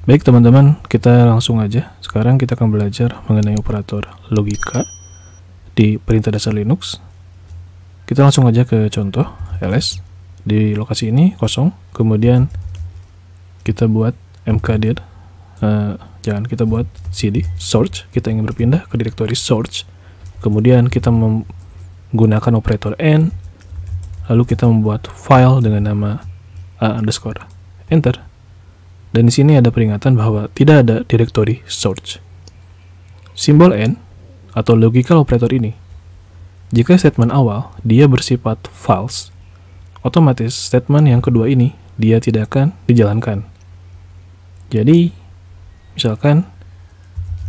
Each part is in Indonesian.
Baik teman-teman, kita langsung aja. Sekarang kita akan belajar mengenai operator logika di perintah dasar Linux. Kita langsung aja ke contoh ls. Di lokasi ini kosong, kemudian kita buat mkdir, kita buat cd source. Kita ingin berpindah ke direktori source, kemudian kita menggunakan operator n, lalu kita membuat file dengan nama a_, enter. Dan di sini ada peringatan bahwa tidak ada direktori source. Simbol n atau logical operator ini, jika statement awal dia bersifat false, otomatis statement yang kedua ini dia tidak akan dijalankan. Jadi, misalkan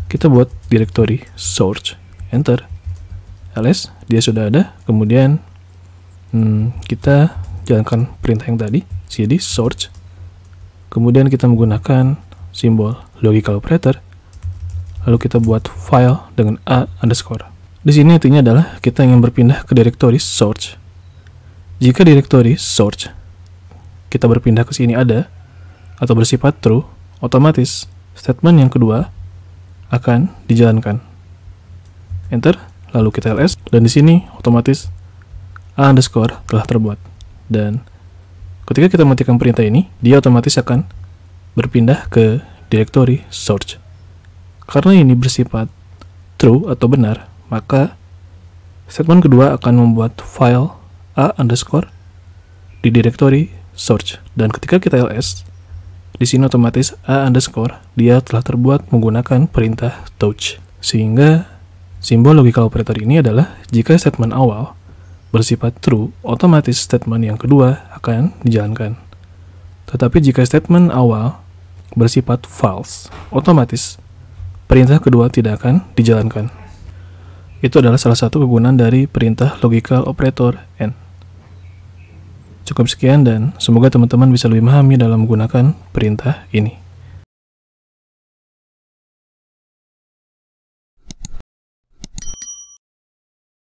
kita buat direktori source, enter, ls, dia sudah ada, kemudian kita jalankan perintah yang tadi, cd source, kemudian kita menggunakan simbol logical operator, lalu kita buat file dengan a_. Di sini artinya adalah kita ingin berpindah ke direktori source. Jika direktori source kita berpindah ke sini ada atau bersifat true, otomatis statement yang kedua akan dijalankan. Enter, lalu kita ls, dan di sini otomatis a_ telah terbuat. Dan ketika kita matikan perintah ini, dia otomatis akan berpindah ke direktori source. Karena ini bersifat true atau benar, maka statement kedua akan membuat file a_ di direktori source. Dan ketika kita ls, di sini otomatis a_ dia telah terbuat menggunakan perintah touch. Sehingga simbol logical operator ini adalah jika statement awal bersifat true, otomatis statement yang kedua akan dijalankan. Tetapi jika statement awal bersifat false, otomatis perintah kedua tidak akan dijalankan. Itu adalah salah satu kegunaan dari perintah logical operator n. Cukup sekian dan semoga teman-teman bisa lebih memahami dalam menggunakan perintah ini.